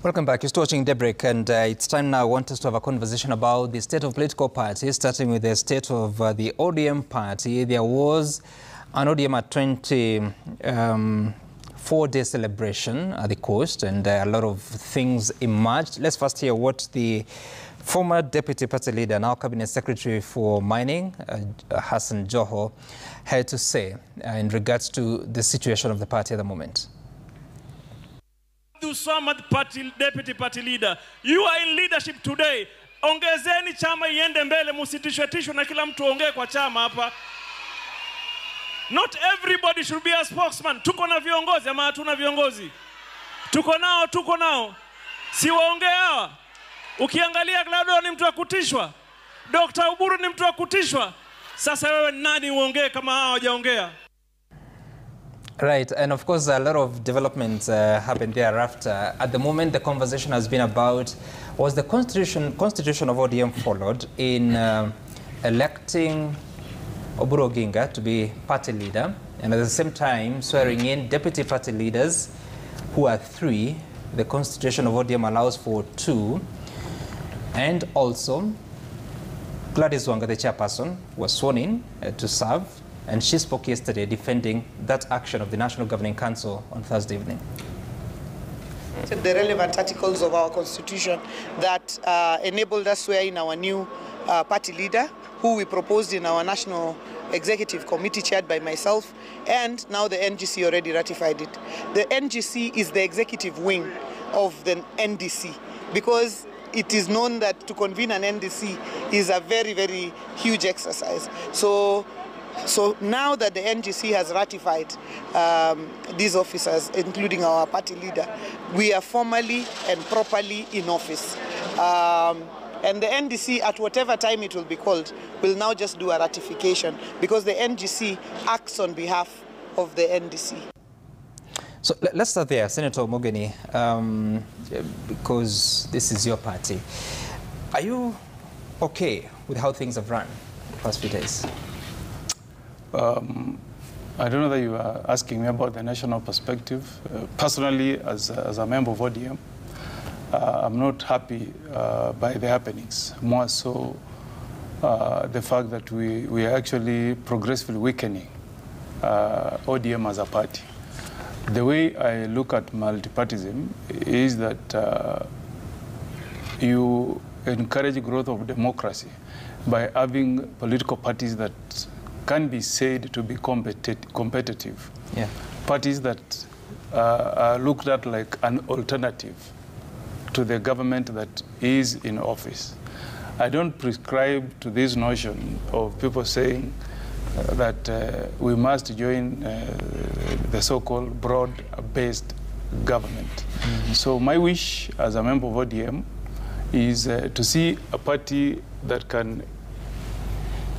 Welcome back. You're still watching Daybreak, and it's time now. I want us to have a conversation about the state of political parties, starting with the state of the ODM party. There was an ODM at 24-day celebration at the coast, and a lot of things emerged. Let's first hear what the former deputy party leader, now cabinet secretary for mining, Hassan Joho, had to say in regards to the situation of the party at the moment. Deputy party leader, you are in leadership today. Ongezeni chama iende mbele, musitishwe na kila mtu ongee kwa chama hapa. Not everybody should be a spokesman. Tuko na viongozi ama hatuna viongozi? Tuko nao. Si waongee hawa. Ukiangalia Glado ni mtu wa kutishwa. Dr. Uburu ni mtu wa kutishwa. Sasa wewe nani uongee kama hawa hawajaongea? Right, and of course a lot of developments happened thereafter. At the moment, the conversation has been about, was the constitution of ODM followed in electing Oburu Oginga to be party leader, and at the same time swearing in deputy party leaders, who are 3. The constitution of ODM allows for 2, and also Gladys Wanga, the chairperson, was sworn in to serve. And she spoke yesterday defending that action of the National Governing Council on Thursday evening. The relevant articles of our constitution that enabled us to swear in our new party leader, who we proposed in our National Executive Committee chaired by myself, and now the NGC already ratified it. The NGC is the executive wing of the NDC, because it is known that to convene an NDC is a very, very huge exercise. So now that the NGC has ratified these officers, including our party leader, we are formally and properly in office. And the NDC, at whatever time it will be called, will now just do a ratification, because the NGC acts on behalf of the NDC. So let's start there, Senator Mogeni, because this is your party. Are you okay with how things have run the past few days? I don't know that you are asking me about the national perspective. Personally, as a member of ODM, I'm not happy by the happenings. More so, the fact that we are actually progressively weakening ODM as a party. The way I look at multipartyism is that you encourage growth of democracy by having political parties that can be said to be competitive. Yeah. Parties that are looked at like an alternative to the government that is in office. I don't prescribe to this notion of people saying that we must join the so-called broad-based government. Mm-hmm. So my wish as a member of ODM is to see a party that can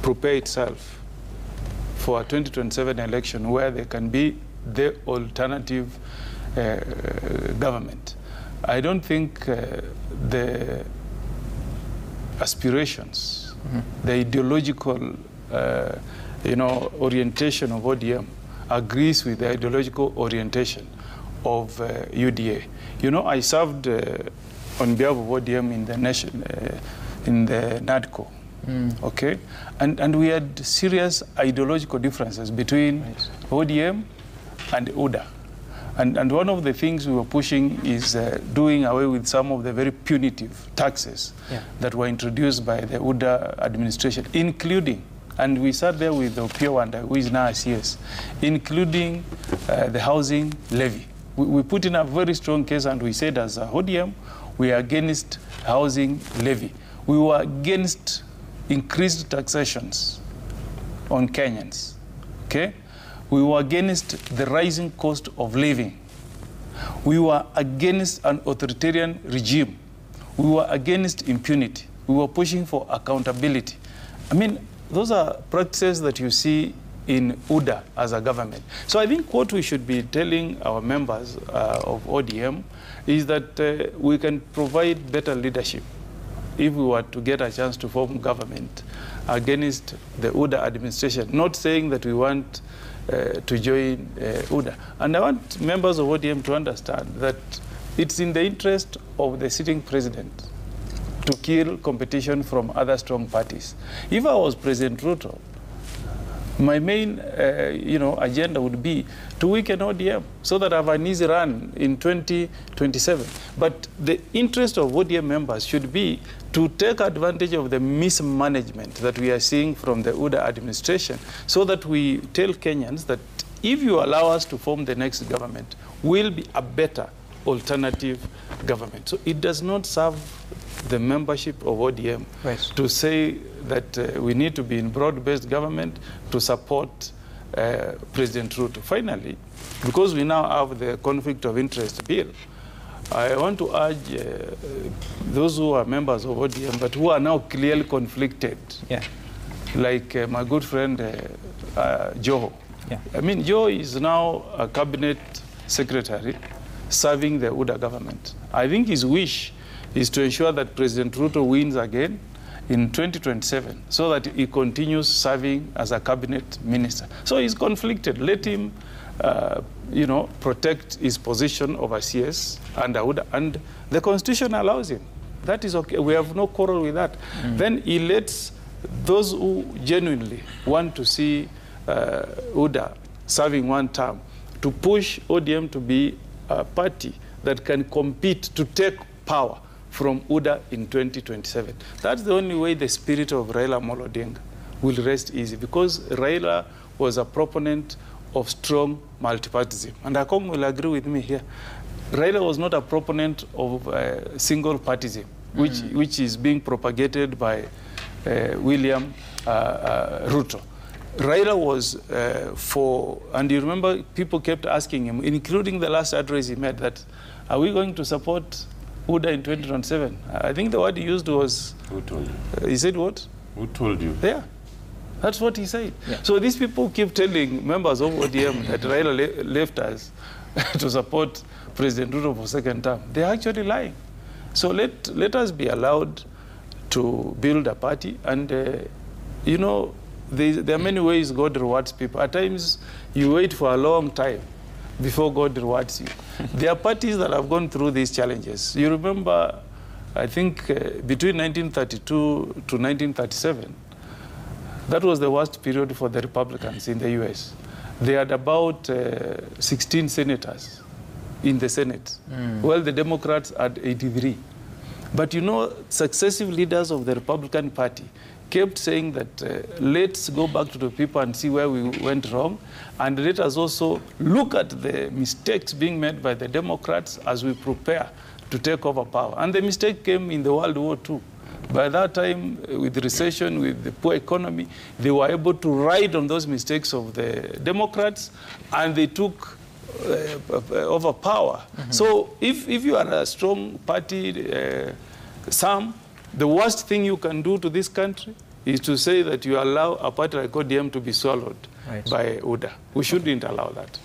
prepare itself for a 2027 election where there can be the alternative government. I don't think the aspirations, the ideological orientation of ODM agrees with the ideological orientation of UDA. You know, I served on behalf of ODM in the nation, in the NADCO. Okay, and we had serious ideological differences between ODM and UDA, and one of the things we were pushing is doing away with some of the very punitive taxes that were introduced by the UDA administration, including, and we sat there with the Opio Wanda, who is now a CS, including the housing levy. We put in a very strong case, and we said as a ODM, we are against housing levy. We were against increased taxations on Kenyans, okay? We were against the rising cost of living. We were against an authoritarian regime. We were against impunity. We were pushing for accountability. I mean, those are practices that you see in UDA as a government. So I think what we should be telling our members of ODM is that we can provide better leadership if we were to get a chance to form government against the UDA administration, not saying that we want to join UDA. And I want members of ODM to understand that it's in the interest of the sitting president to kill competition from other strong parties. If I was President Ruto, my main agenda would be to weaken ODM so that I have an easy run in 2027. But the interest of ODM members should be to take advantage of the mismanagement that we are seeing from the UDA administration, so that we tell Kenyans that if you allow us to form the next government, we'll be a better alternative government. So it does not serve the membership of ODM to say that we need to be in broad-based government to support President Ruto. Finally, because we now have the conflict of interest bill, I want to urge those who are members of ODM but who are now clearly conflicted, like my good friend Joho. I mean, Joho is now a cabinet secretary serving the UDA government. I think his wish is to ensure that President Ruto wins again in 2027 so that he continues serving as a cabinet minister. So he's conflicted. Let him, protect his position over CS and the Constitution allows him. That is okay. We have no quarrel with that. Then he lets those who genuinely want to see UDA serving one term to push ODM to be a party that can compete to take power from UDA in 2027. That's the only way the spirit of Raila Amolo Odinga will rest easy, because Raila was a proponent of strong multipartyism. And Akong will agree with me here. Raila was not a proponent of single partyism, which is being propagated by William Ruto. Raila was for, and you remember people kept asking him, including the last address he made, that are we going to support UDA in 2027? I think the word he used was... Who told you? He said what? Who told you? Yeah. That's what he said. So these people keep telling members of ODM that Raila left us to support President Ruto for second term. They're actually lying. So let us be allowed to build a party. And, there are many ways God rewards people. At times, you wait for a long time before God rewards you. There are parties that have gone through these challenges. You remember, I think, between 1932 to 1937, that was the worst period for the Republicans in the US. They had about 16 senators in the Senate, while the Democrats had 83. But successive leaders of the Republican Party kept saying that let's go back to the people and see where we went wrong, and let us also look at the mistakes being made by the Democrats as we prepare to take over power. And the mistake came in the World War II. By that time, with the recession, with the poor economy, they were able to ride on those mistakes of the Democrats, and they took over power. So if you are a strong party, the worst thing you can do to this country is to say that you allow a party like ODM to be swallowed by UDA. We shouldn't allow that.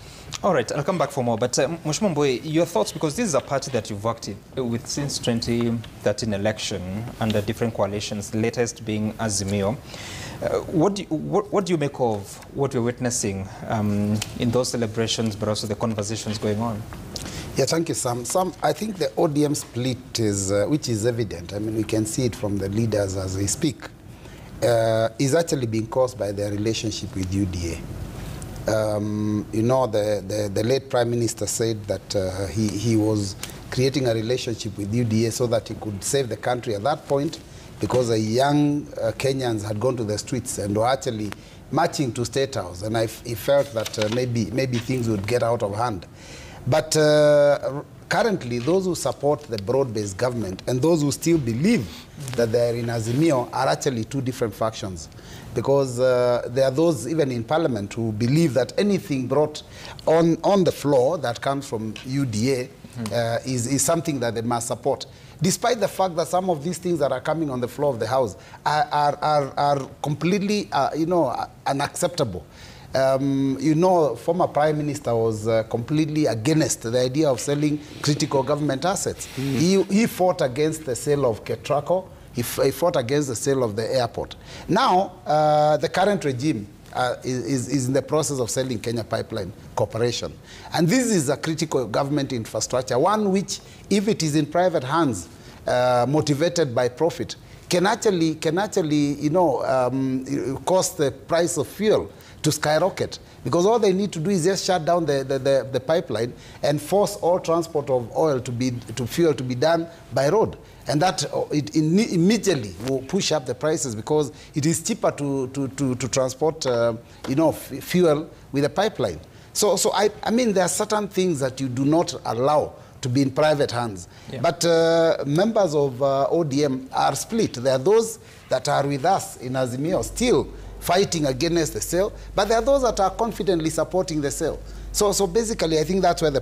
All right, I'll come back for more. But Mheshimiwa Mbowe, your thoughts, because this is a party that you've worked with since 2013 election under different coalitions, the latest being Azimio. What do you make of what we're witnessing in those celebrations, but also the conversations going on? Yeah, thank you, Sam. I think the ODM split is, which is evident. I mean, we can see it from the leaders as they speak, is actually being caused by their relationship with UDA. The late Prime Minister said that he was creating a relationship with UDA so that he could save the country at that point, because the young Kenyans had gone to the streets and were actually marching to State House, and he felt that maybe things would get out of hand. But currently, those who support the broad-based government and those who still believe that they're in Azimio are actually two different factions. Because there are those, even in Parliament, who believe that anything brought on the floor that comes from UDA is something that they must support, despite the fact that some of these things that are coming on the floor of the House are completely, unacceptable. Former Prime Minister was completely against the idea of selling critical government assets. He fought against the sale of Ketraco. He fought against the sale of the airport. Now, the current regime is in the process of selling Kenya Pipeline Corporation. And this is a critical government infrastructure, one which, if it is in private hands, motivated by profit, can actually cause the price of fuel to skyrocket, because all they need to do is just shut down the pipeline and force all transport of oil to fuel to be done by road, and that immediately will push up the prices, because it is cheaper to transport fuel with a pipeline. So I mean, there are certain things that you do not allow to be in private hands. Yeah. But members of ODM are split. There are those that are with us in Azimio still fighting against the sale, but there are those that are confidently supporting the sale. So basically, I think that's where the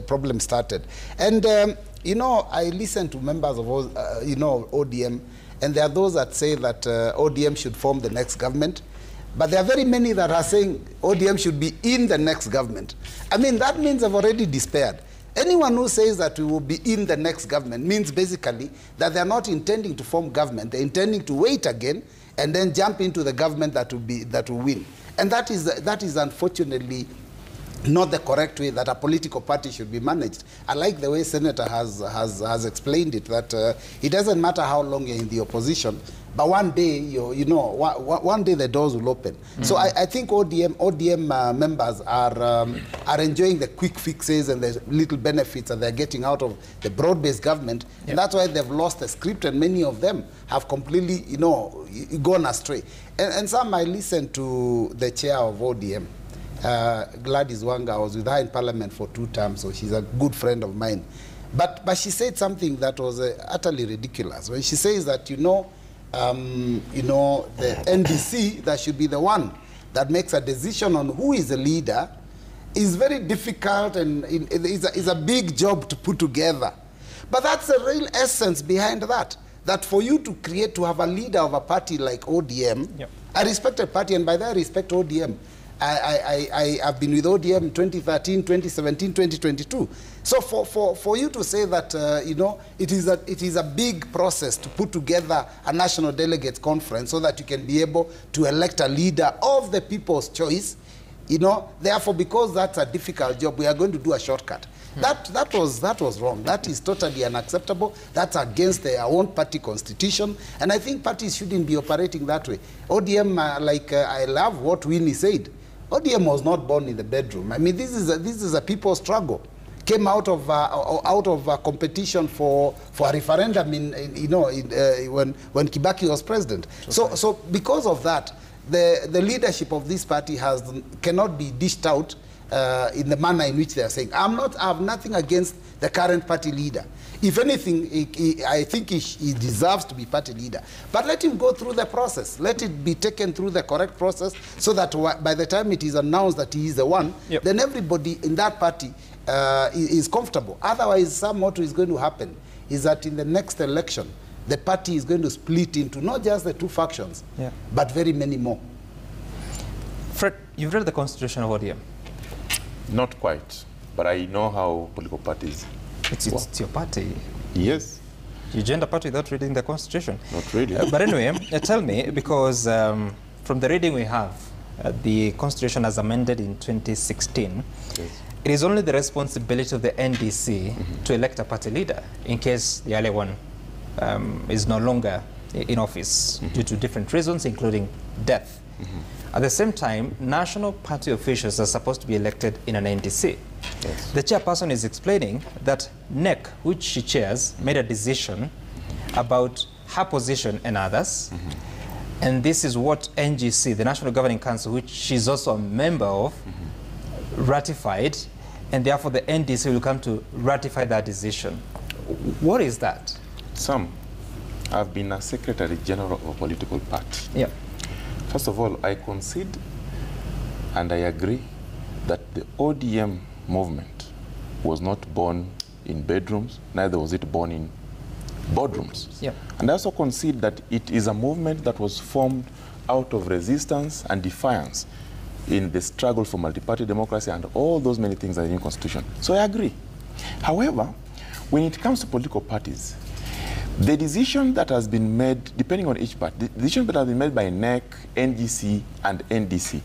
problem started. And I listen to members of ODM, and there are those that say that ODM should form the next government. But there are very many that are saying ODM should be in the next government. I mean, that means they've already despaired. Anyone who says that we will be in the next government means basically that they're not intending to form government. They're intending to wait again and then jump into the government that will win. And that is unfortunately not the correct way that a political party should be managed. I like the way Senator has explained it, that it doesn't matter how long you're in the opposition, but one day, one day the doors will open. Mm-hmm. So I think ODM members are enjoying the quick fixes and the little benefits that they're getting out of the broad-based government, and that's why they've lost the script, and many of them have completely, gone astray. And some, I listened to the chair of ODM, Gladys Wanga. I was with her in Parliament for 2 terms, so she's a good friend of mine. But she said something that was utterly ridiculous. When she says that, the NDC, that should be the one that makes a decision on who is a leader, is very difficult, and is a big job to put together. But that's the real essence behind that. That for you to have a leader of a party like ODM, yep. A respected party, and by that I respect ODM. I've been with ODM 2013, 2017, 2022. So for you to say that, it is a big process to put together a national delegates conference so that you can be able to elect a leader of the people's choice, therefore, because that's a difficult job, we are going to do a shortcut. That was wrong. That is totally unacceptable. That's against their own party constitution, and I think parties shouldn't be operating that way. ODM, I love what Winnie said. ODM was not born in the bedroom. I mean, this is a people's struggle. Came out of a competition for a referendum when Kibaki was president. So because of that, the leadership of this party cannot be dished out in the manner in which they are saying. I have nothing against the current party leader. If anything, I think he deserves to be party leader. But let him go through the process. Let it be taken through the correct process, so that by the time it is announced that he is the one, yep. Then everybody in that party is comfortable. Otherwise, what is going to happen is that in the next election, the party is going to split into not just the 2 factions, yeah. But very many more. Fred, you've read the constitution of ODM? Not quite, but I know how political parties... It's your party. Yes. You joined a party without reading the constitution. Not really. But anyway, tell me, because from the reading we have, the constitution as amended in 2016, yes. It is only the responsibility of the NDC to elect a party leader in case the earlier one is no longer in office due to different reasons, including death. At the same time, national party officials are supposed to be elected in an NDC. Yes. The chairperson is explaining that NEC, which she chairs, made a decision about her position and others. And this is what NGC, the National Governing Council, which she's also a member of, ratified. And therefore, the NDC will come to ratify that decision. What is that? I've been a Secretary General of a political party. Yeah. First of all, I concede and I agree that the ODM movement was not born in bedrooms, neither was it born in boardrooms. Yep. And I also concede that it is a movement that was formed out of resistance and defiance in the struggle for multi-party democracy and all those many things that are in the Constitution. So I agree. However, when it comes to political parties, The decision that has been made, depending on each part, the decision that has been made by NEC, NGC, and NDC,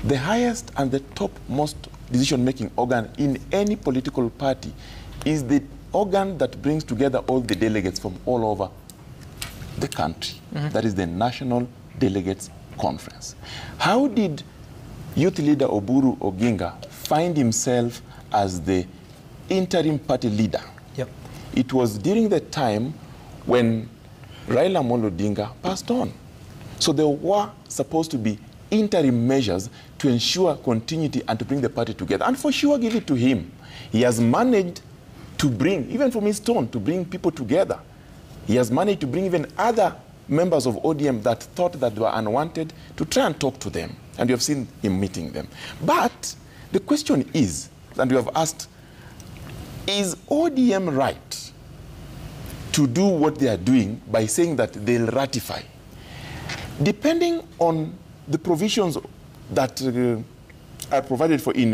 the highest and the topmost decision-making organ in any political party is the organ that brings together all the delegates from all over the country. That is the National Delegates Conference. How did youth leader Oburu Oginga find himself as the interim party leader? Yep. It was during the time when Raila Amolo Odinga passed on. So there were supposed to be interim measures to ensure continuity and to bring the party together. And for sure, give it to him. He has managed to bring, even from his tone, to bring people together. He has managed to bring even other members of ODM that thought that they were unwanted to try and talk to them. And you have seen him meeting them. But the question is, and you have asked, is ODM right to do what they are doing by saying that they'll ratify? Depending on the provisions that are provided for in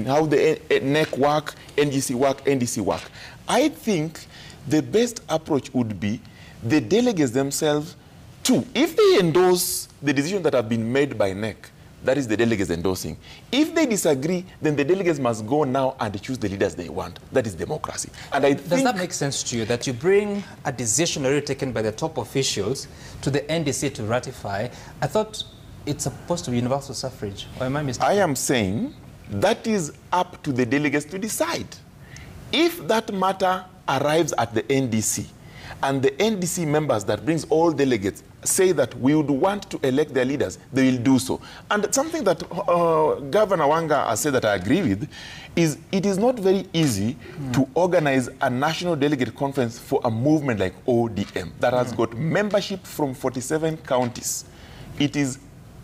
how the NEC work, NGC work, NDC work, I think the best approach would be the delegates themselves too. If they endorse the decisions that have been made by NEC, that is the delegates endorsing. If they disagree, then the delegates must go now and choose the leaders they want. That is democracy. And I think... Does that make sense to you, that you bring a decision already taken by the top officials to the NDC to ratify? I thought it's supposed to be universal suffrage. Or am I mistaken? I am saying that is up to the delegates to decide. If that matter arrives at the NDC, and the NDC members that brings all delegates say that we would want to elect their leaders, they will do so. And something that Governor Wanga has said that I agree with is it is not very easy to organize a national delegate conference for a movement like ODM that has got membership from 47 counties. It is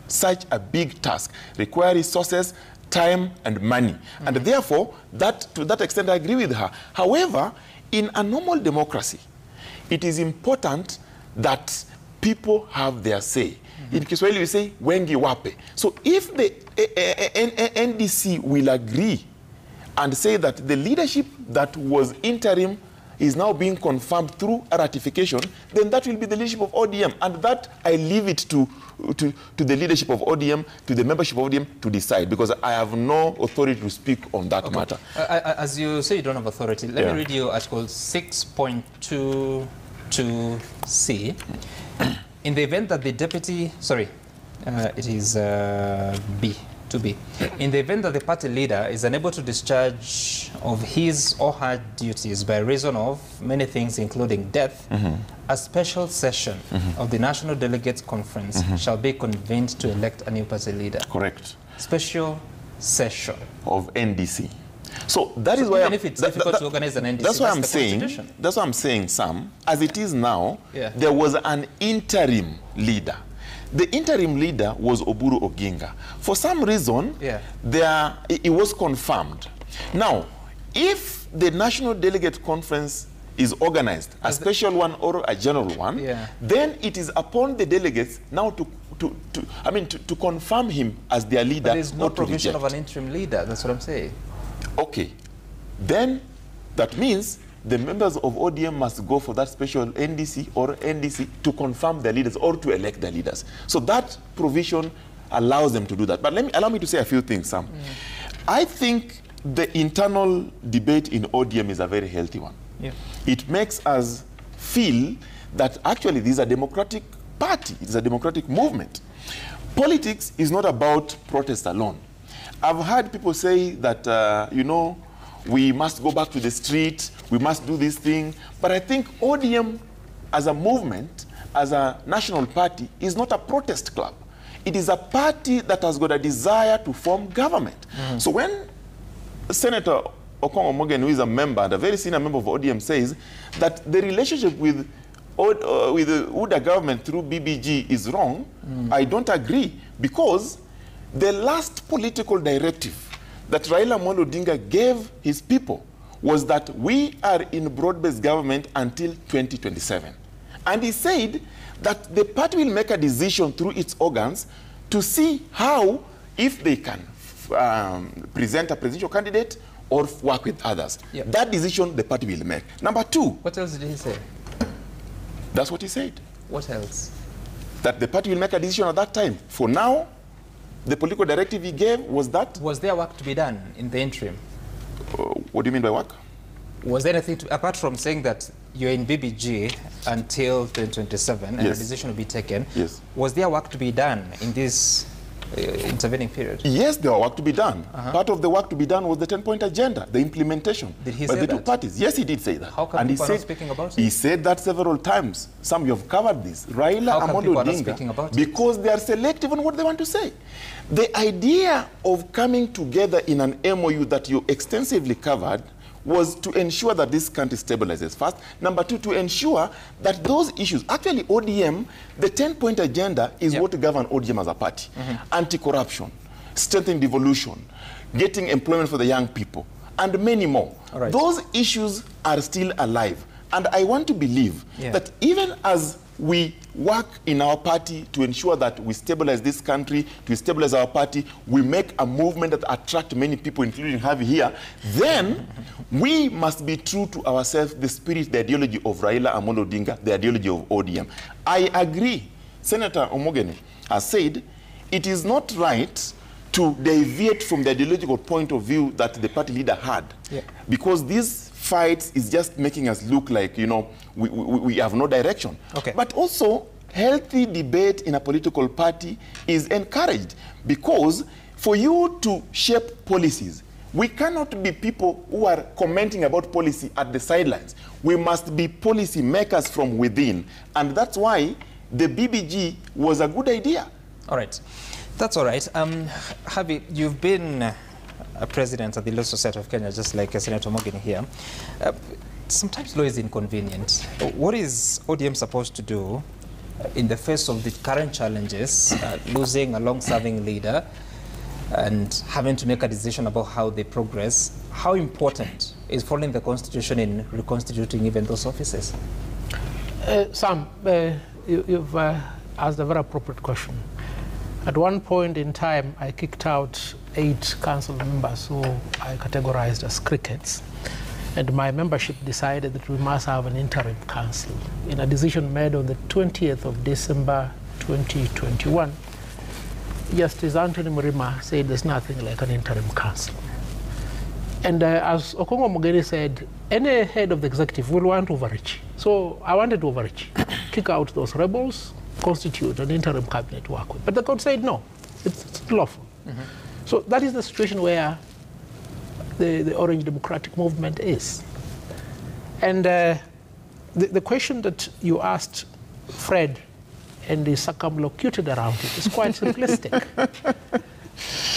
such a big task, require resources, time, and money. And therefore, to that extent, I agree with her. However, in a normal democracy, it is important that people have their say. In Kiswahili, we say, wengi wape. So if the NDC will agree and say that the leadership that was interim is now being confirmed through a ratification, then that will be the leadership of ODM. And that I leave it to the leadership of ODM, to the membership of ODM to decide, because I have no authority to speak on that matter. As you say you don't have authority, let me read you Article 6.22c. In the event that the deputy, it is B. In the event that the party leader is unable to discharge of his or her duties by reason of many things, including death, a special session of the National Delegates Conference shall be convened to elect a new party leader. Correct. Special session of NDC. So that is why, even if it's difficult to organize an NDC, that's why I'm saying. That's why I'm saying, Sam. As it is now, there was an interim leader. The interim leader was Oburu Oginga. For some reason, it was confirmed. Now, if the National Delegate Conference is organized, a special one or a general one, then it is upon the delegates now to confirm him as their leader. But there's no provision of an interim leader. That's what I'm saying. Okay, then that means the members of ODM must go for that special NDC or NDC to confirm their leaders or to elect their leaders. So that provision allows them to do that. But allow me to say a few things, Sam. I think the internal debate in ODM is a very healthy one. It makes us feel that actually this is a democratic party, it's a democratic movement. Politics is not about protest alone. I've heard people say that, we must go back to the street, we must do this thing. But I think ODM as a movement, as a national party, is not a protest club. It is a party that has got a desire to form government. So when Senator Okongo Omogen, who is a member, and a very senior member of ODM, says that the relationship with the UDA government through BBG is wrong, I don't agree, because the last political directive that Raila Amolo Odinga gave his people was that we are in broad-based government until 2027. And he said that the party will make a decision through its organs to see how, if they can present a presidential candidate or work with others. That decision the party will make. Number two. What else did he say? That's what he said. What else? That the party will make a decision at that time. For now, the political directive he gave was that. Was there work to be done in the interim? What do you mean by work? Was there anything, apart from saying that you're in BBG until 2027 and a decision will be taken, was there work to be done in this intervening period? Yes, there was work to be done. Part of the work to be done was the 10-point agenda, the implementation Did he by say the that? two parties. Yes, he did say that. How come people are not speaking about it? He said that several times. Some you have covered this. Raila How come Amolo people are not Odinga, speaking about it? because they are selective on what they want to say. The idea of coming together in an MOU that you extensively covered was to ensure that this country stabilizes first. Number two, to ensure that those issues, actually ODM, the 10-point agenda is what governs ODM as a party. Anti-corruption, strengthening devolution, getting employment for the young people, and many more. Right. Those issues are still alive. And I want to believe that even as we work in our party to ensure that we stabilize this country, to stabilize our party, we make a movement that attracts many people, including Harvey here, then we must be true to ourselves, the spirit, the ideology of Raila Amolo Odinga, the ideology of ODM. I agree. Senator Omogeni has said it is not right to deviate from the ideological point of view that the party leader had, because these fights is just making us look like, you know, we have no direction. But also, healthy debate in a political party is encouraged, because for you to shape policies, we cannot be people who are commenting about policy at the sidelines. We must be policy makers from within. And that's why the BBG was a good idea. All right. That's all right. Harvey, you've been a president of the Law Society of Kenya, just like Senator Morgan here. Sometimes law is inconvenient. What is ODM supposed to do in the face of the current challenges, losing a long-serving leader and having to make a decision about how they progress? How important is following the Constitution in reconstituting even those offices? Sam, you've asked a very appropriate question. At one point in time, I kicked out 8 council members who I categorized as crickets. And my membership decided that we must have an interim council. In a decision made on the 20th of December 2021, Justice Anthony Murima said there's nothing like an interim council. And as Okongo Mogeni said, any head of the executive will want overreach. So I wanted to overreach, kick out those rebels, constitute an interim cabinet to work with. But the court said no, it's lawful. So that is the situation where the Orange Democratic Movement is. And the question that you asked Fred and is circumlocuted around it is quite simplistic.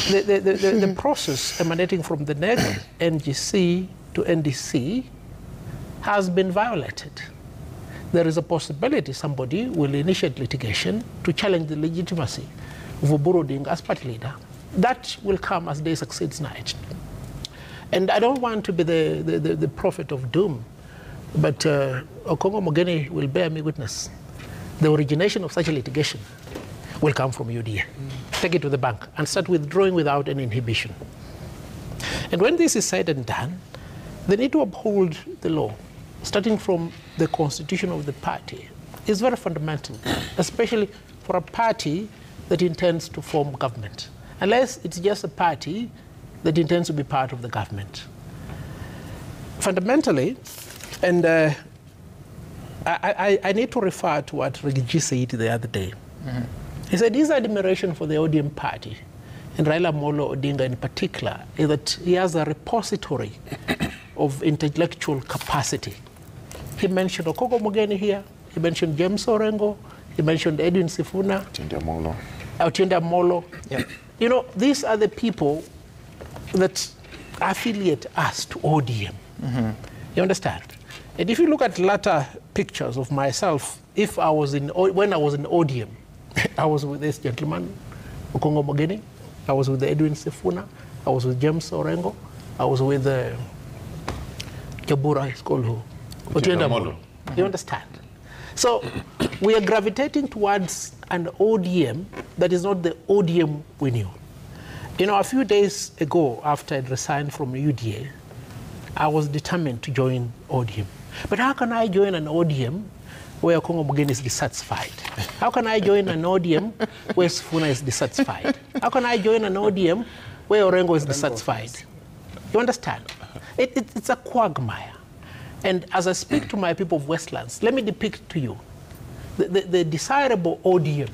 The process emanating from the NEC, NGC to NDC has been violated. There is a possibility somebody will initiate litigation to challenge the legitimacy of Oburu Odinga as party leader. That will come as day succeeds night. And I don't want to be the prophet of doom, but Okongo Mogeni will bear me witness. The origination of such a litigation will come from UDA. Take it to the bank and start withdrawing without any inhibition. And when this is said and done, they need to uphold the law, starting from the constitution of the party. Is very fundamental, especially for a party that intends to form government, unless it's just a party that intends to be part of the government. Fundamentally, and I need to refer to what Reggie said the other day. He said his admiration for the ODM party, and Raila Amolo Odinga in particular, is that he has a repository of intellectual capacity. He mentioned Okongo Mogeni here, he mentioned James Orengo, he mentioned Edwin Sifuna, Otiende Amolo. You know, these are the people that affiliate us to ODM. You understand? And if you look at latter pictures of myself, when I was in ODM, I was with this gentleman, Okongo Mogeni, I was with Edwin Sifuna, I was with James Orengo, I was with Jabura, it's called who? Otiende Amolo. You understand? So we are gravitating towards an ODM that is not the ODM we knew. You know, a few days ago, after I'd resigned from UDA, I was determined to join ODM. But how can I join an ODM where Kongo Mugeni is dissatisfied? How can I join an ODM where Sifuna is dissatisfied? How can I join an ODM where Orengo is dissatisfied? You understand? It's a quagmire. And as I speak to my people of Westlands, let me depict to you the desirable ODM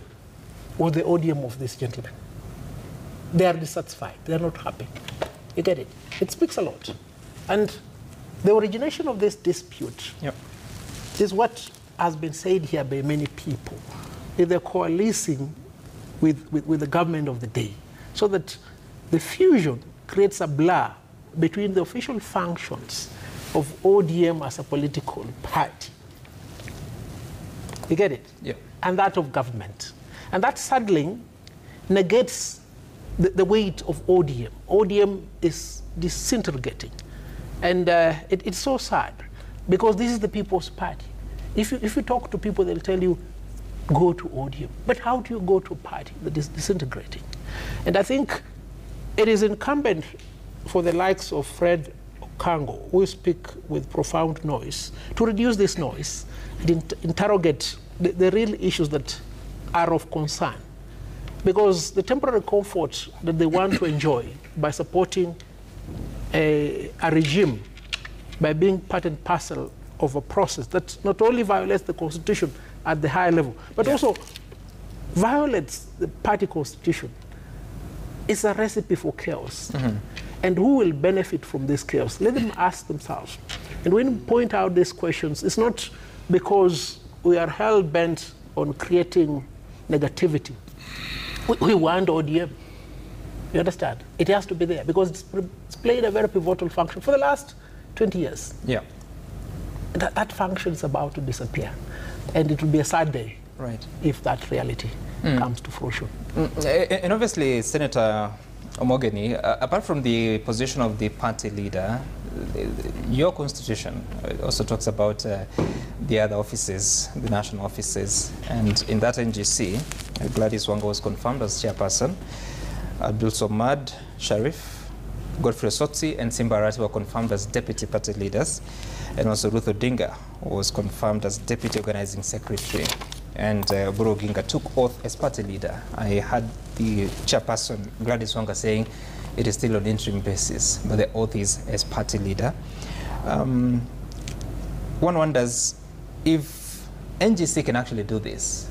was the ODM of this gentleman. They are dissatisfied. They are not happy. You get it? It speaks a lot. And the origination of this dispute is what has been said here by many people. They're coalescing with the government of the day, so that the fusion creates a blur between the official functions of ODM as a political party. You get it? Yeah. And that of government. And that saddling negates the weight of ODM. ODM is disintegrating. And it's so sad, because this is the people's party. If you talk to people, they'll tell you, go to ODM. But how do you go to a party that is disintegrating? And I think it is incumbent for the likes of Fred Okango, who speak with profound noise, to reduce this noise and interrogate the real issues that are of concern. Because the temporary comfort that they want to enjoy by supporting a regime, by being part and parcel of a process that not only violates the constitution at the high level, but also violates the party constitution, is a recipe for chaos. And who will benefit from this chaos? Let them ask themselves. And when we point out these questions, it's not because we are hell-bent on creating negativity. We want ODM. You understand? It has to be there because it's played a very pivotal function for the last 20 years. Yeah. That function is about to disappear. And it will be a sad day if that reality comes to fruition. And obviously, Senator Omogeni, apart from the position of the party leader, your constitution also talks about the other offices, the national offices. And in that NGC, Gladys Wanga was confirmed as chairperson. Abdul Somad Sharif, Godfrey Sotsi, and Simba Arati were confirmed as deputy party leaders. And also Ruth Odinga was confirmed as deputy organizing secretary. And Oburu Oginga took oath as party leader. I had the chairperson, Gladys Wanga, saying it is still on interim basis, but the oath is as party leader. One wonders if NGC can actually do this.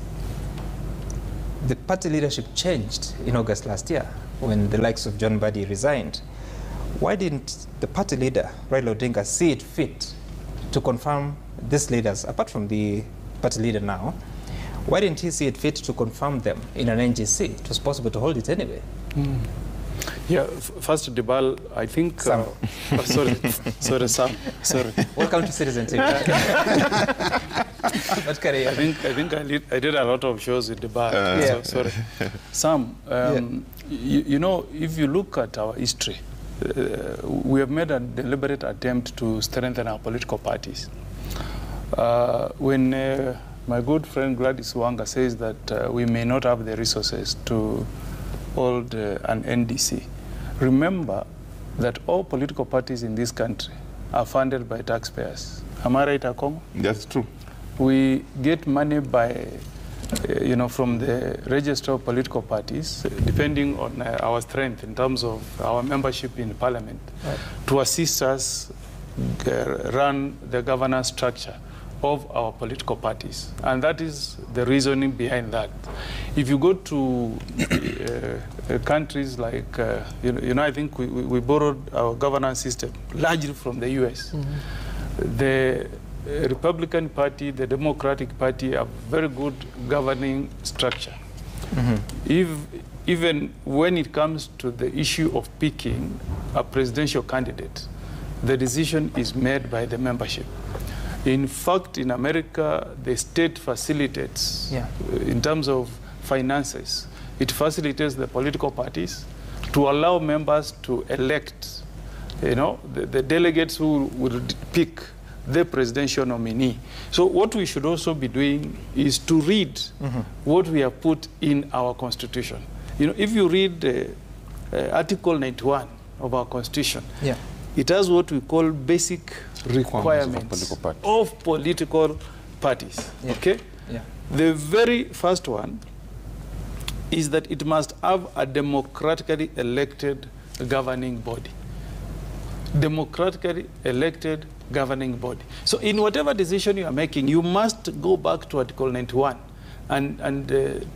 The party leadership changed in August last year when the likes of John Mbadi resigned. Why didn't the party leader, Raila Odinga, see it fit to confirm these leaders, apart from the party leader now? Why didn't he see it fit to confirm them in an NGC? It was possible to hold it anyway. Yeah, first, Debal, I think... Sam. Sorry, Sam. Sorry. Welcome to Citizen TV. I think I did a lot of shows with Debal. So, sorry. Sam, you know, if you look at our history, we have made a deliberate attempt to strengthen our political parties. When my good friend Gladys Wanga says that we may not have the resources to hold an NDC, remember that all political parties in this country are funded by taxpayers. Am I right, Akongo? That's true. We get money by, from the register of political parties, depending on our strength in terms of our membership in parliament, to assist us run the governance structure of our political parties. And that is the reasoning behind that. If you go to countries like, I think we borrowed our governance system largely from the US. The Republican Party, the Democratic Party have very good governing structure. Even when it comes to the issue of picking a presidential candidate, the decision is made by the membership. In fact, in America, the state facilitates, in terms of finances, it facilitates the political parties to allow members to elect, the delegates who would pick the presidential nominee. So what we should also be doing is to read what we have put in our constitution. If you read Article 91 of our constitution, it has what we call basic requirements of political parties, Yeah. okay? Yeah. The very first one is that it must have a democratically elected governing body. Democratically elected governing body. So in whatever decision you are making, you must go back to Article 91 and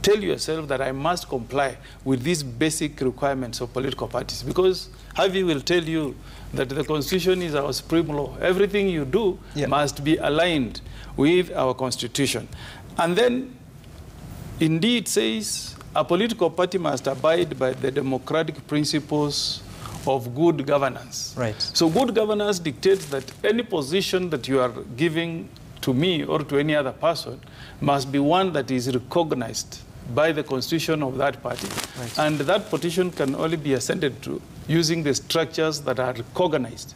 tell yourself that I must comply with these basic requirements of political parties. Because Harvey will tell you that the Constitution is our supreme law. Everything you do must be aligned with our Constitution. And then, indeed, says a political party must abide by the democratic principles of good governance. Right. So good governance dictates that any position that you are giving to me or to any other person must be one that is recognized by the constitution of that party. Right. And that petition can only be ascended to using the structures that are recognized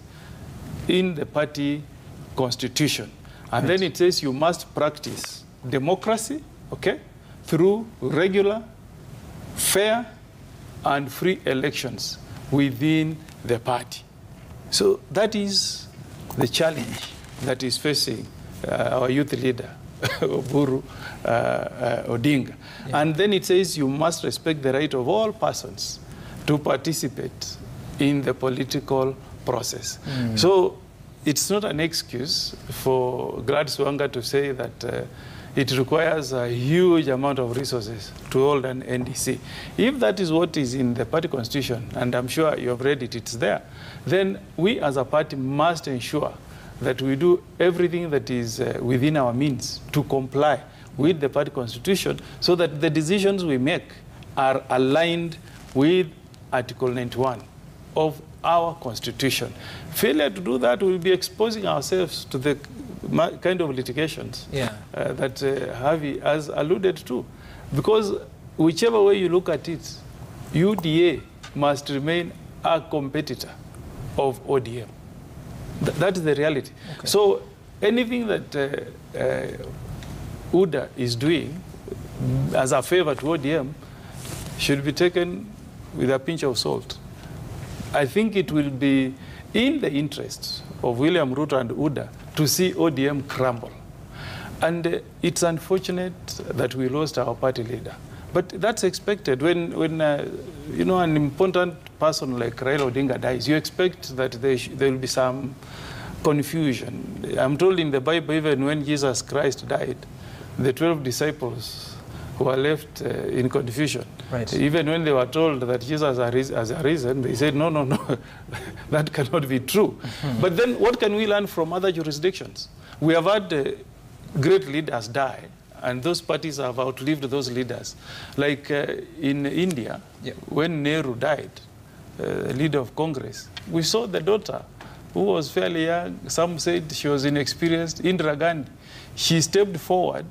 in the party constitution. And then it says you must practice democracy, okay, through regular, fair, and free elections within the party. So that is the challenge that is facing our youth leader, Oburu Odinga. Yeah. And then it says you must respect the right of all persons to participate in the political process. So it's not an excuse for Gladys Wanga to say that it requires a huge amount of resources to hold an NDC. If that is what is in the party constitution, and I'm sure you have read it, it's there, then we as a party must ensure that we do everything that is within our means to comply with the party constitution so that the decisions we make are aligned with Article 91 of our constitution. Failure to do that, will be exposing ourselves to the kind of litigations that Harvey has alluded to. Because whichever way you look at it, UDA must remain a competitor of ODM. That is the reality. Okay. So anything that UDA is doing as a favor to ODM should be taken with a pinch of salt. I think it will be in the interests of William Ruto and UDA to see ODM crumble. And it's unfortunate that we lost our party leader. But that's expected. When you know, an important person like Raila Odinga dies, you expect that there will be some confusion. I'm told in the Bible, even when Jesus Christ died, the 12 disciples were left in confusion. Right. Even when they were told that Jesus has arisen, they said, no, no, no, that cannot be true. But then what can we learn from other jurisdictions? We have had great leaders die, and those parties have outlived those leaders. Like in India, when Nehru died, leader of Congress, we saw the daughter, who was fairly young. Some said she was inexperienced, Indira Gandhi. She stepped forward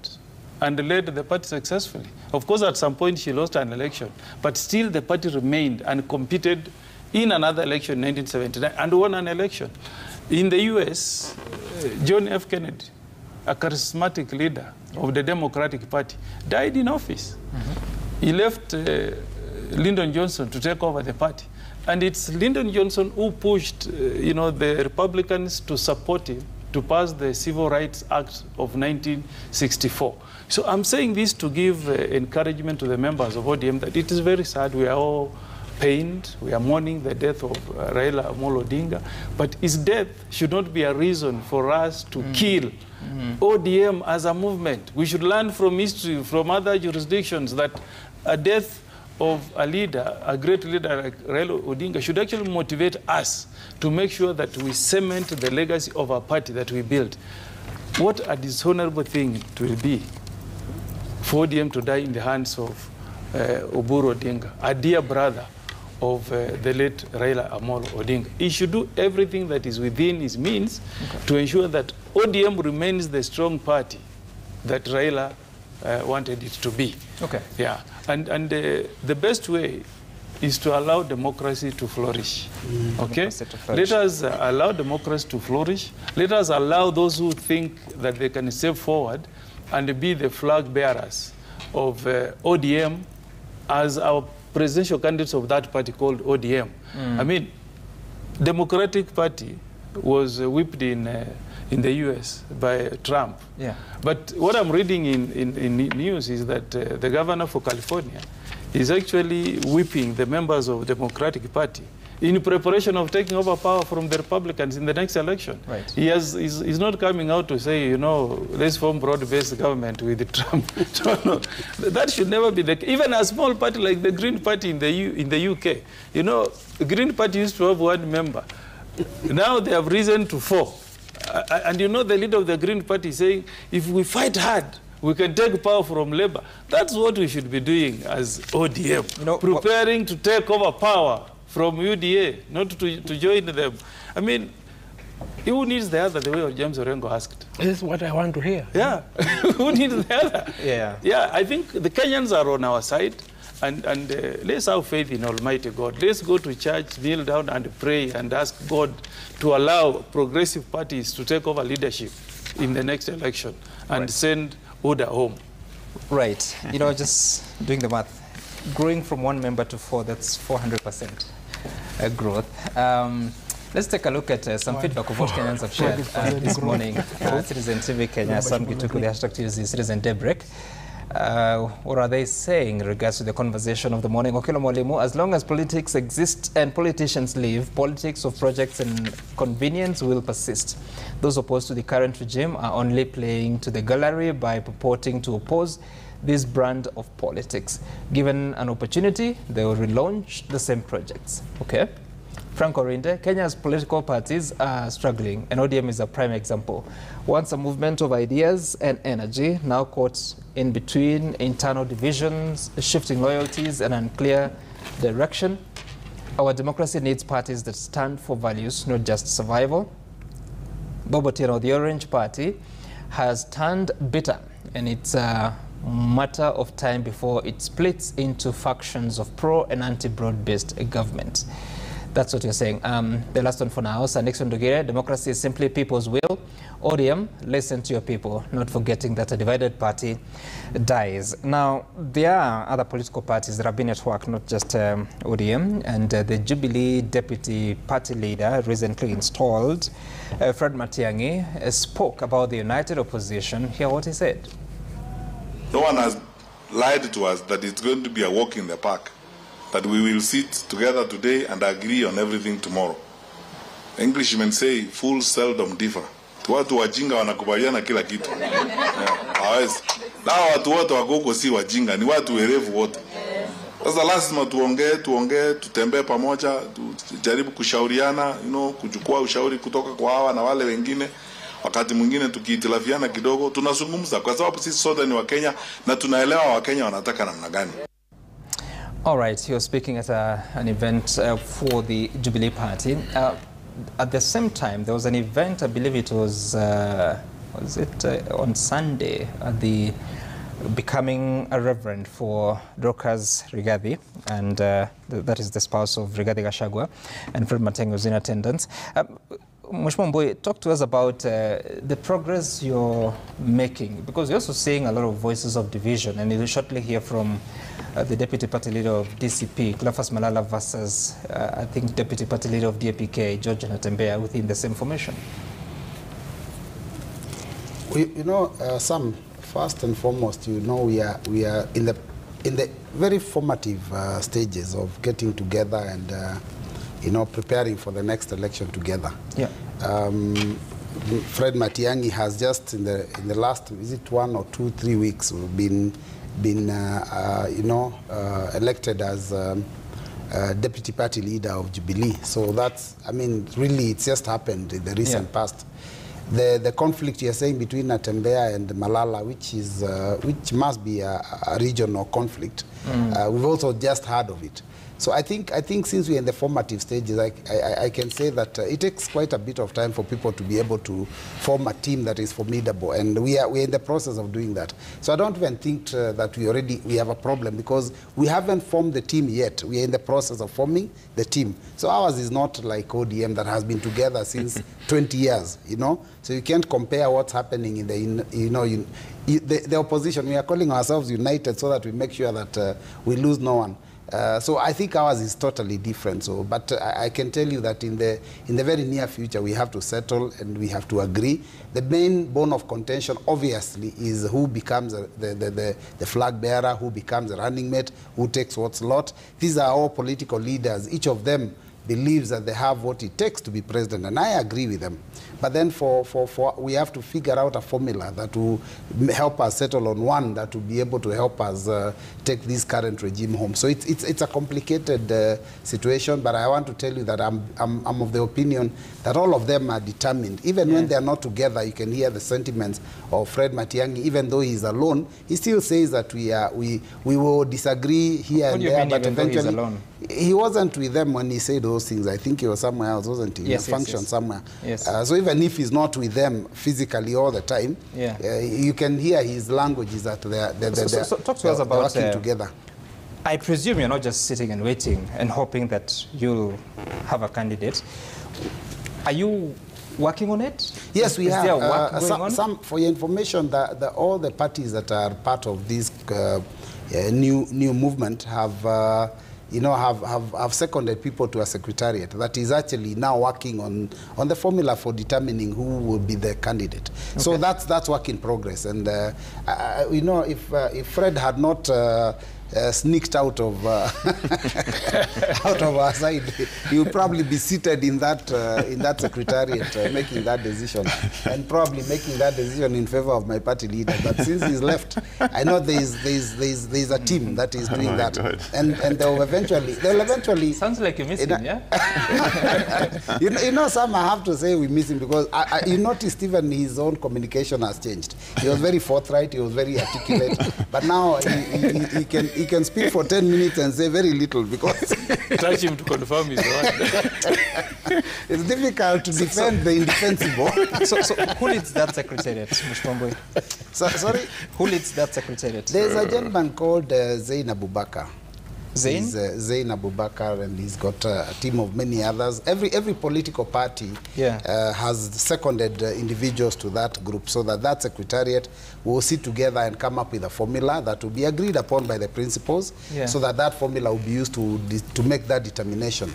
and led the party successfully. Of course, at some point, she lost an election, but still the party remained and competed in another election in 1979 and won an election. In the US, John F. Kennedy, a charismatic leader of the Democratic Party, died in office. He left Lyndon Johnson to take over the party. And it's Lyndon Johnson who pushed you know, the Republicans to support him to pass the Civil Rights Act of 1964. So I'm saying this to give encouragement to the members of ODM that it is very sad. We are all pained. We are mourning the death of Raila Amolo Odinga. But his death should not be a reason for us to kill ODM as a movement. We should learn from history, from other jurisdictions, that a death of a leader, a great leader like Raila Odinga, should actually motivate us to make sure that we cement the legacy of our party that we built. What a dishonorable thing it will be for ODM to die in the hands of Oburu Odinga, a dear brother of the late Raila Amolo Odinga. He should do everything that is within his means to ensure that ODM remains the strong party that Raila wanted it to be. Okay. Yeah. And the best way is to allow democracy to flourish. Okay? Let us allow democracy to flourish. Let us allow those who think that they can step forward and be the flag bearers of ODM as our presidential candidates of that party called ODM. I mean, Democratic Party was whipped in in the US by Trump. Yeah. But what I'm reading in news is that the governor for California is actually whipping the members of the Democratic Party in preparation of taking over power from the Republicans in the next election. Right. He's not coming out to say, you know, let's form broad-based government with Trump. No, that should never be the case. Even a small party like the Green Party in the UK, you know, the Green Party used to have 1 member. Now they have risen to 4. And you know, the leader of the Green Party is saying, if we fight hard, we can take power from Labour. That's what we should be doing as ODM, you know, preparing to take over power from UDA, not to join them. I mean, who needs the other, the way James Orengo asked? This is what I want to hear. Yeah, who needs the other? Yeah. Yeah, I think the Kenyans are on our side, and let's have faith in Almighty God. Let's go to church, kneel down and pray and ask God to allow progressive parties to take over leadership in the next election and send order home. Right. You know, just doing the math, growing from 1 member to 4, that's 400% growth. Let's take a look at some feedback of what Kenyans have shared this morning. Citizen TV Kenya, Sam Gituku, the hashtag to use is Citizen DAYBREAK. What are they saying in regards to the conversation of the morning? Okelo Mwalimu, as long as politics exist and politicians live, politics of projects and convenience will persist. Those opposed to the current regime are only playing to the gallery by purporting to oppose this brand of politics. Given an opportunity, they will relaunch the same projects. Okay. Frank Orinde, Kenya's political parties are struggling, and ODM is a prime example. Once a movement of ideas and energy, now caught in between internal divisions, shifting loyalties, and unclear direction. Our democracy needs parties that stand for values, not just survival. Bobotino, the Orange Party, has turned bitter, and it's a matter of time before it splits into factions of pro and anti-broad-based government. That's what you're saying. The last one for now, Sir Nixon Dugire, democracy is simply people's will. ODM, listen to your people, not forgetting that a divided party dies. Now, there are other political parties that have been at work, not just ODM, and the Jubilee deputy party leader recently installed, Fred Matiang'i, spoke about the united opposition. Hear what he said. No one has lied to us that it's going to be a walk in the park, that we will sit together today and agree on everything tomorrow. Englishmen say fools seldom differ. Watu wajinga wanakubaliana kila kitu. Hawezi. Na watu wote wako huko si wajinga, ni watu werevu wote. Sasa lazima tuongee, tutembee pamoja, tujaribu kushauriana, you know, kuchukua ushauri kutoka kwa hawa na wale wengine. Wakati mwingine tukihitilafiana kidogo, tunazungumza kwa sababu sisi sote ni Wakenya na tunaelewa Wakenya wanataka namna gani. All right, you're speaking at an event for the Jubilee Party. At the same time, there was an event, I believe it was on Sunday, at the becoming a reverend for Dorcas Rigathi, and that is the spouse of Rigathi Gachagua, and Fred Matiang'i was in attendance. Mheshimiwa Mbui, talk to us about the progress you're making, because you're also seeing a lot of voices of division, and you'll shortly hear from the deputy party leader of DCP, Cleophas Malala, versus, I think, deputy party leader of DAPK, George Natembeya, within the same formation. You know, Sam, first and foremost, you know, we are in the very formative stages of getting together and you know, preparing for the next election together. Yeah. Fred Matiang'i has just in the last, is it 1 or 2, 3 weeks, been you know, elected as deputy party leader of Jubilee. So that's, I mean, really, it's just happened in the recent past. The conflict you're saying between Natembeya and Malala, which must be a regional conflict, we've also just heard of it. So I think since we're in the formative stages, I can say that it takes quite a bit of time for people to be able to form a team that is formidable, and we're in the process of doing that. So I don't even think that we have a problem, because we haven't formed the team yet. We are in the process of forming the team. So ours is not like ODM that has been together since 20 years, you know. So you can't compare what's happening in the opposition. We are calling ourselves united so that we make sure that we lose no one. So I think ours is totally different. So, but I can tell you that in the very near future, we have to settle and we have to agree. The main bone of contention, obviously, is who becomes the flag bearer, who becomes the running mate, who takes what slot. These are all political leaders. Each of them believes that they have what it takes to be president, and I agree with them. But then we have to figure out a formula that will help us settle on one that will be able to help us take this current regime home. So it's a complicated situation, but I want to tell you that I'm of the opinion that all of them are determined. Even when they are not together, you can hear the sentiments of Fred Matiang'i. Even though he's alone, he still says that we will disagree here and there, but eventually he wasn't with them when he said those things. I think he was somewhere else, wasn't he? Yes, in a function somewhere. Yes. So even if he's not with them physically all the time, you can hear his language is that so talk to us about working together. I presume you're not just sitting and waiting and hoping that you'll have a candidate. Are you working on it? Yes, we have. Is there work going on? For your information, all the parties that are part of this new movement have have seconded people to a secretariat that is actually now working on the formula for determining who will be the candidate. Okay. So that's work in progress. And if Fred had not sneaked out of out of our side, he would probably be seated in that secretariat making that decision, and probably making that decision in favor of my party leader. But since he's left, I know there's a team that is doing that, and they'll eventually. Sounds like you miss him, yeah. Some I have to say we miss him because you noticed even his own communication has changed. He was very forthright, he was very articulate, but now he can speak for 10 minutes and say very little because touch him to confirm his word. It's difficult to defend the indefensible. So who leads that secretariat, Mr. Sorry? Who leads that secretariat? There's a gentleman called Zain Abubakar. Zain? He's Zain Abubakar, and he's got a team of many others. Every political party has seconded individuals to that group, so that secretariat will sit together and come up with a formula that will be agreed upon by the principals, so that formula will be used to make that determination.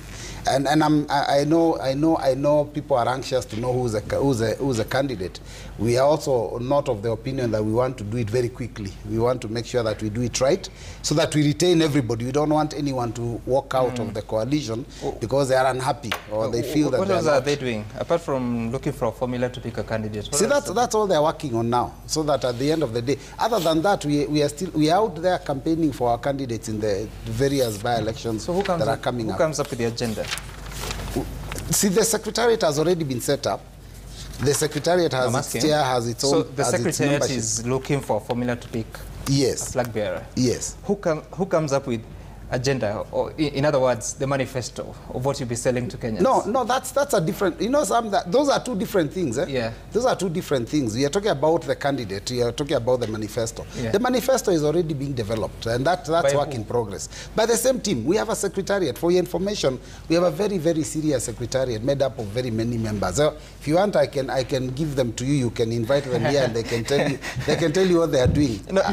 And I know people are anxious to know who's a candidate. We are also not of the opinion that we want to do it very quickly. We want to make sure that we do it right, so that we retain everybody. We don't want anyone to walk out of the coalition because they are unhappy or they feel that. What else are they doing apart from looking for a formula to pick a candidate? See, that's all they're working on now. So that at the end of the day, other than that, we are out there campaigning for our candidates in the various by-elections that are coming up. Who comes up with the agenda? See, the secretariat has already been set up. The secretariat has its chair, has its own. So the secretariat is looking for a formula to pick a flag bearer. Yes. Who comes up with agenda, or in other words, the manifesto of what you'll be selling to Kenyans? No, that's a different. Those are two different things. Yeah. Those are two different things. We are talking about the candidate. We are talking about the manifesto. Yeah. The manifesto is already being developed, and that's work in progress. By the same team, we have a secretariat. For your information, we have a very, very serious secretariat made up of very many members. So if you want, I can give them to you. You can invite them here, and they can tell you what they are doing. No,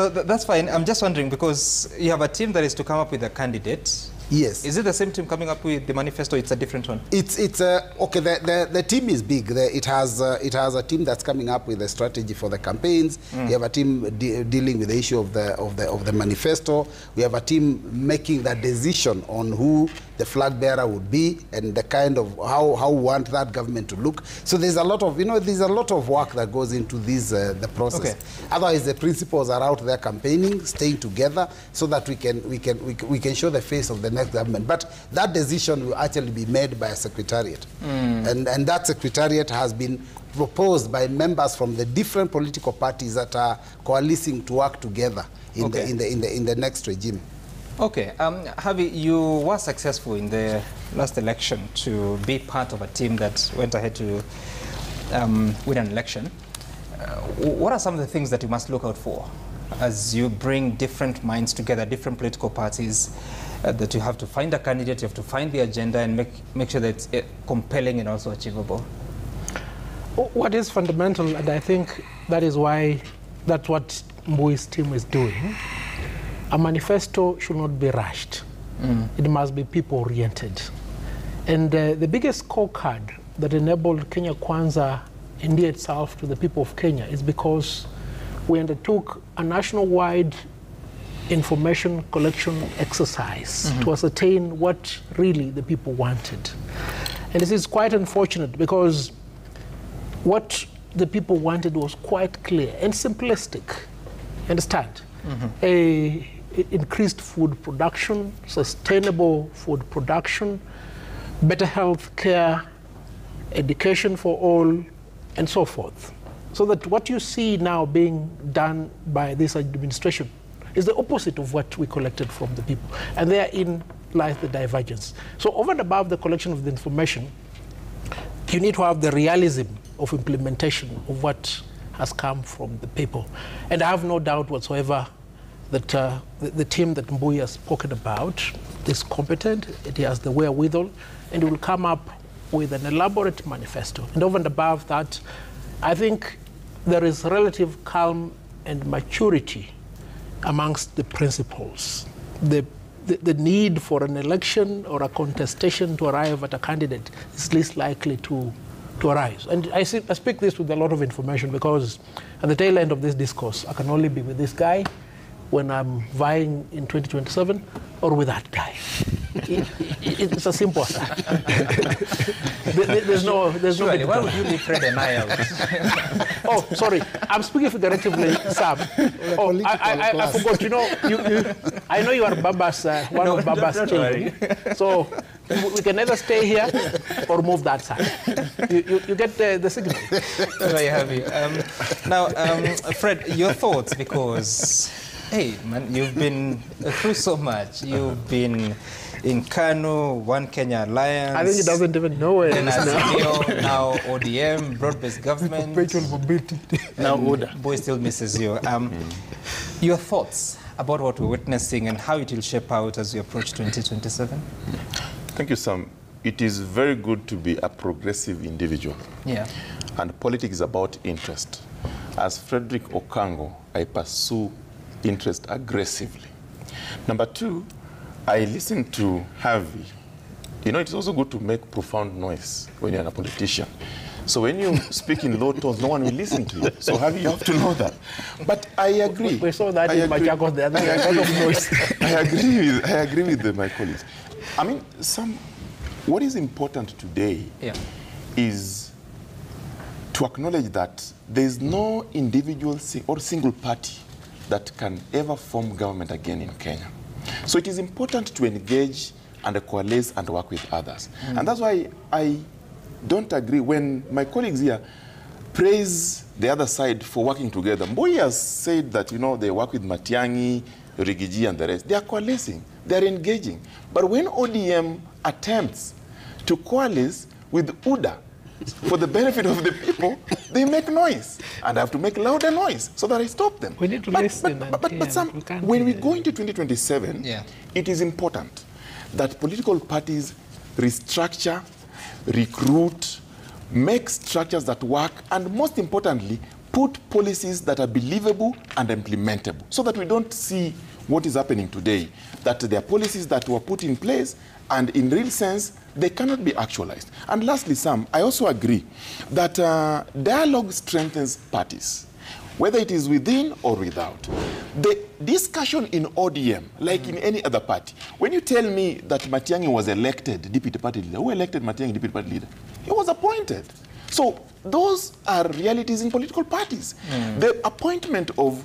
that's fine. I'm just wondering because you have a team that is to come up with a candidate. Yes. Is it the same team coming up with the manifesto? It's a different one. It's okay. The team is big. It has a team that's coming up with a strategy for the campaigns. We have a team dealing with the issue of the manifesto. We have a team making that decision on who the flag bearer would be and the kind of how we want that government to look. So there's a lot of there's a lot of work that goes into this the process. Okay. Otherwise, the principals are out there campaigning, staying together, so that we can show the face of the next government. But that decision will actually be made by a secretariat, and that secretariat has been proposed by members from the different political parties that are coalescing to work together in the next regime. Okay, Javi, you were successful in the last election to be part of a team that went ahead to win an election. What are some of the things that you must look out for as you bring different minds together, different political parties, that you have to find a candidate, you have to find the agenda and make sure that it's compelling and also achievable? What is fundamental, and I think that's what Mbui's team is doing, a manifesto should not be rushed. It must be people-oriented. And the biggest scorecard that enabled Kenya Kwanza endear itself to the people of Kenya is because we undertook a national-wide information collection exercise to ascertain what really the people wanted. And this is quite unfortunate because what the people wanted was quite clear and simplistic. Understand? Increased food production, sustainable food production, better health care, education for all, and so forth. So that what you see now being done by this administration is the opposite of what we collected from the people. And therein lies the divergence. So over and above the collection of the information, you need to have the realism of implementation of what has come from the people. And I have no doubt whatsoever that the team that Mbui has spoken about is competent, it has the wherewithal, and it will come up with an elaborate manifesto. And over and above that, I think there is relative calm and maturity amongst the principals. The need for an election or a contestation to arrive at a candidate is least likely to arise. And I speak this with a lot of information because at the tail end of this discourse, I can only be with this guy when I'm vying in 2027 or with that guy. It's as simple as that. There's no Surely, why would you leave Fred and I out? Oh, sorry. I'm speaking figuratively, Sam. Oh, I forgot. You know, I know you are Baba's, one of Baba's children. So we can either stay here or move that side. You get the signal. Very happy. Now, Fred, your thoughts, because, hey, man, you've been through so much. You've been in KANU, One Kenya Alliance. I think he doesn't even know where it is now ODM, broad-based government. Now order. Boy still misses you. Your thoughts about what we're witnessing and how it will shape out as we approach 2027? Thank you, Sam. It is very good to be a progressive individual. Yeah. And politics is about interest. As Frederick Okango, I pursue interest aggressively. Number two, I listen to Harvey. You know, it's also good to make profound noise when you're a politician. So when you speak in low tones, no one will listen to you. So Harvey, you have to know that. But I agree. We saw that in Machakos the other day. I agree with my colleagues. I mean, what is important today is to acknowledge that there is no individual or single party that can ever form government again in Kenya. So it is important to engage and coalesce and work with others. And that's why I don't agree when my colleagues here praise the other side for working together. Mbui has said that, you know, they work with Matiang'i, Rigiji, and the rest. They are coalescing. They are engaging. But when ODM attempts to coalesce with UDA for the benefit of the people, they make noise. And I have to make louder noise so that I stop them. We need to listen. But Sam, when we go into 2027, it is important that political parties restructure, recruit, make structures that work, and most importantly, put policies that are believable and implementable so that we don't see what is happening today, that there are policies that were put in place and in real sense, they cannot be actualized. And lastly, Sam, I also agree that dialogue strengthens parties, whether it is within or without. The discussion in ODM, like in any other party, when you tell me that Matiang'i was elected deputy party leader, who elected Matiang'i deputy party leader? He was appointed. So those are realities in political parties. The appointment of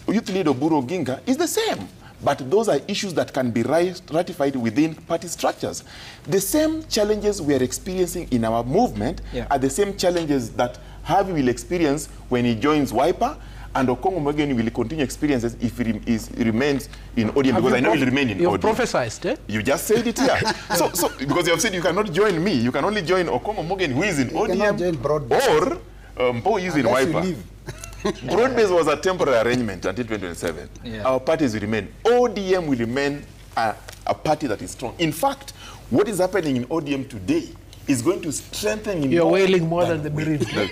youth leader Oburu Oginga is the same. But those are issues that can be ratified within party structures. The same challenges we are experiencing in our movement are the same challenges that Harvey will experience when he joins Wiper, and Okongo Morgan will continue experiences if he remains in ODM, because I know he'll remain in ODM. You've prophesized, eh? You just said it here. so because you have said you cannot join me, you can only join Okongo Morgan, who is in ODM, or Mpo is in Wiper. Broad-based was a temporary arrangement until 2027. Our parties will remain. ODM will remain a party that is strong. In fact, what is happening in ODM today is going to strengthen him. You're wailing more than the bereaved. No.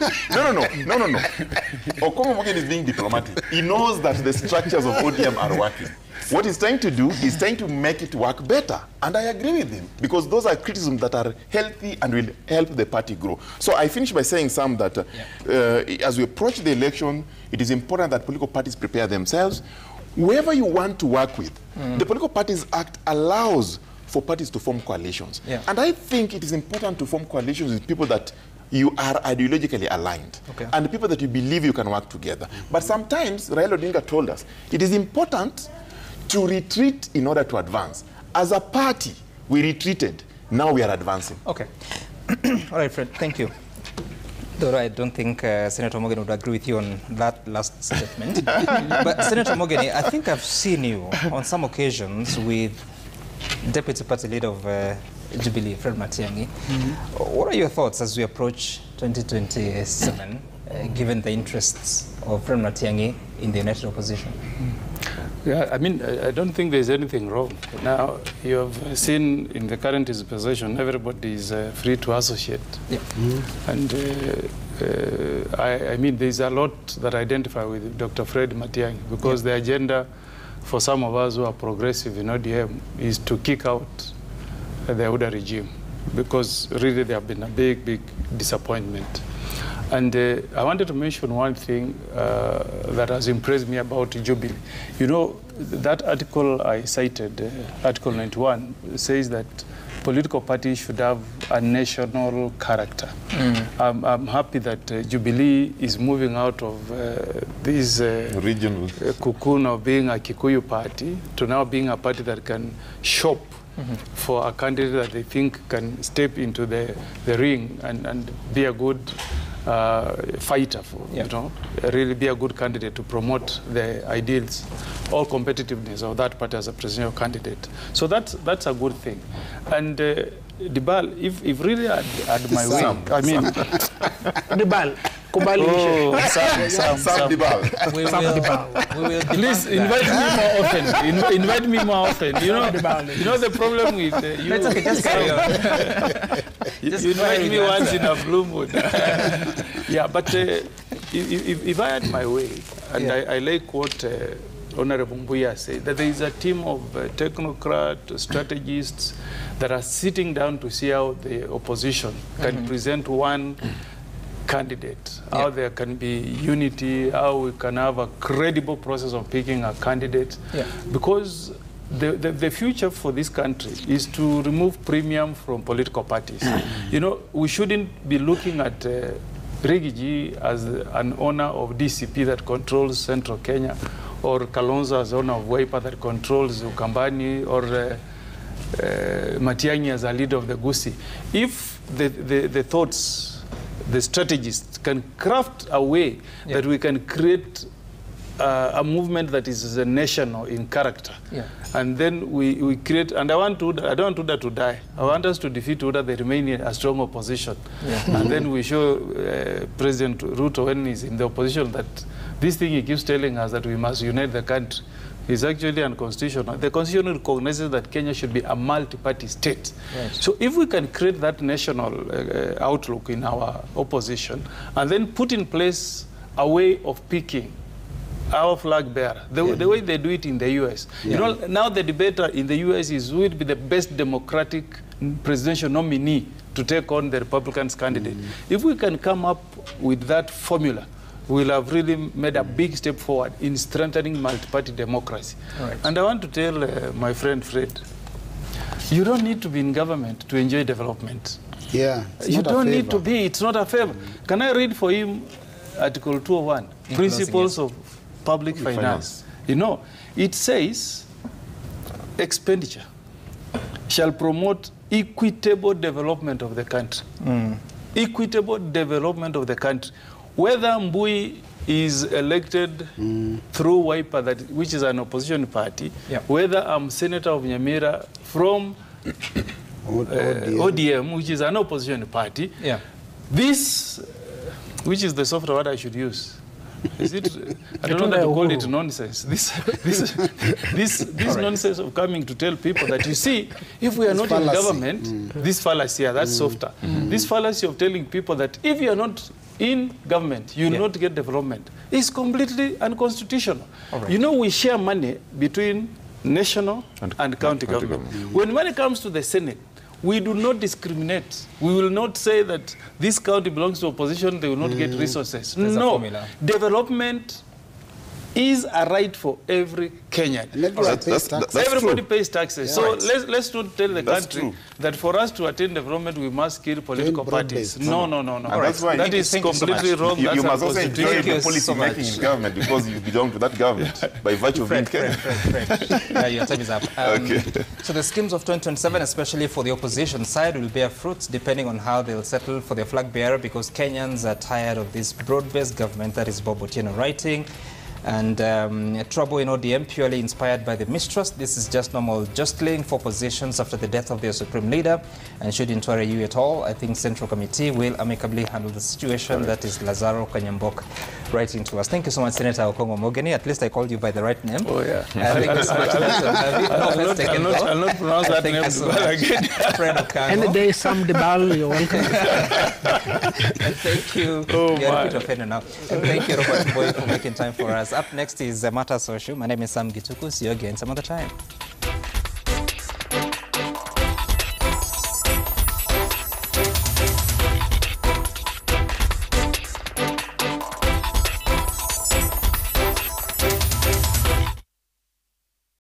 Okomo Morgan is being diplomatic. He knows that the structures of ODM are working. What he's trying to do is trying to make it work better. And I agree with him, because those are criticisms that are healthy and will help the party grow. So I finish by saying, Sam, that as we approach the election, it is important that political parties prepare themselves. Whoever you want to work with, the Political Parties Act allows for parties to form coalitions. Yeah. And I think it is important to form coalitions with people that you are ideologically aligned, and the people that you believe you can work together. But sometimes, Raila Odinga told us, it is important to retreat in order to advance. As a party, we retreated. Now we are advancing. Okay. All right, Fred, thank you. Though I don't think Senator Morgan would agree with you on that last statement. But Senator Morgan, I think I've seen you on some occasions with Deputy Party Leader of Jubilee, Fred Matiang'i. What are your thoughts as we approach 2027, given the interests of Fred Matiang'i in the United Opposition? Yeah, I mean, I don't think there's anything wrong. Now, you have seen in the current dispensation, everybody is free to associate. Yeah. And I mean, there's a lot that I identify with Dr. Fred Matiang'i, because the agenda for some of us who are progressive in ODM is to kick out the Uda regime, because really there have been a big disappointment. And I wanted to mention one thing that has impressed me about Jubilee. You know, that article I cited, Article 91, says that political parties should have a national character. I'm happy that Jubilee is moving out of this regional cocoon of being a Kikuyu party to now being a party that can shop for a candidate that they think can step into the ring and be a good fighter, you know, really be a good candidate to promote the ideals or competitiveness of that party as a presidential candidate. So that's a good thing. And Dibal, if really I had my way, I mean, Dibal. Sam Dibal. We will please invite me more often. Invite me more often. You know the problem with you. That's okay, just carry on. You invite me once in a blue mood. Yeah, but if I had my way, and I like what Honorable Mbuya said, that there is a team of technocrats, strategists that are sitting down to see how the opposition can present one candidate, how there can be unity, how we can have a credible process of picking a candidate. Because the future for this country is to remove premium from political parties. You know, we shouldn't be looking at Rigiji as an owner of DCP that controls Central Kenya, or Kalonzo as owner of Wiper that controls Ukambani, or Matiang'i as a leader of the Gusii. If the thoughts, the strategists can craft a way that we can create a movement that is national in character, and then we create, and I don't want Uda to die. I want us to defeat Uda, they remain in a strong opposition. And then we show President Ruto, when he's in the opposition, that this thing he keeps telling us that we must unite the country is actually unconstitutional. The Constitution recognizes that Kenya should be a multi-party state. So if we can create that national outlook in our opposition, and then put in place a way of picking our flag bearer, the way they do it in the US. You know, now the debate in the US is who would be the best democratic presidential nominee to take on the Republicans' candidate. If we can come up with that formula, we'll have really made a big step forward in strengthening multi-party democracy. And I want to tell my friend Fred, you don't need to be in government to enjoy development. You don't need to be, it's not a favor. Can I read for him Article 201, Principles of Public Finance? You know, it says, expenditure shall promote equitable development of the country. Equitable development of the country. Whether Mbui is elected through Wiper, which is an opposition party, whether I'm Senator of Nyamira from ODM, which is an opposition party, this, which is the software word I should use, Is it? I don't know that to call it nonsense. This nonsense of coming to tell people that, you see, if we are not in government, this fallacy, that's softer. This fallacy of telling people that if you are not in government, you will not get development is completely unconstitutional. Right. You know, we share money between national and county government. When money comes to the Senate, we do not discriminate. We will not say that this county belongs to opposition, they will not get resources. There's no, development is a right for every Kenyan. Everybody pays taxes. So let's not tell the country that for us to attain development, we must kill political parties. No. That's why that is completely wrong. You must also enjoy the policy making in government because you belong to that government by virtue of being Kenyan. Your time is up. So the schemes of 2027, especially for the opposition side, will bear fruits depending on how they'll settle for their flag bearer, because Kenyans are tired of this broad-based government that is Bob Otieno writing. And trouble in ODM purely inspired by the mistrust. This is just normal jostling for positions after the death of their supreme leader, and shouldn't worry you at all. I think Central Committee will amicably handle the situation. That is Lazaro Kanyambok writing to us. Thank you so much, Senator Okongo Mogeni. At least I called you by the right name. Oh, yeah. Thank you so much. I'll not pronounce that name again. Any day, Sam Debal, you're welcome. And thank you. You're a bit offended now. And thank you, Robert Boy, for making time for us. Up next is Mata Social. My name is Sam Gituku. See you again some other time.